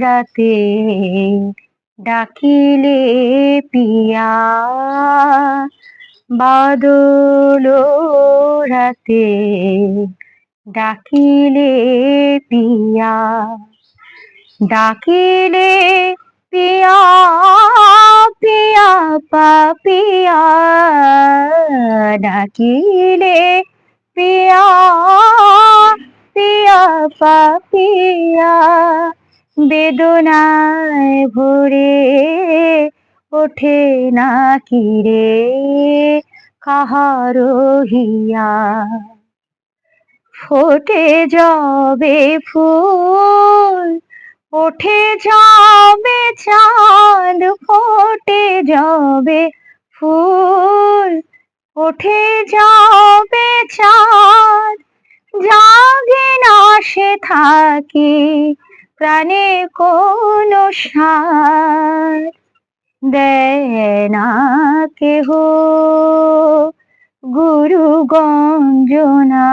রাতে ডাকিলে পিয়া, বাদল রাতে ডাকিলে পিয়া, ডাকিলে পিয়া পিয়া পাপিয়া, ডাকিলে পিয়া পিয়া পাপিয়া, বেদনায় ভরে ওঠে না কিরে কাহারো হিয়া। ফোটে যাবে ফুল, ওঠে যাবে চাঁদ, ফোটে যাবে ফুল, ওঠে যাবে চাঁদ, জাগে না সে থাকি প্রাণে কোনো সার, দেয় না কেহ গুরু গঞ্জনা।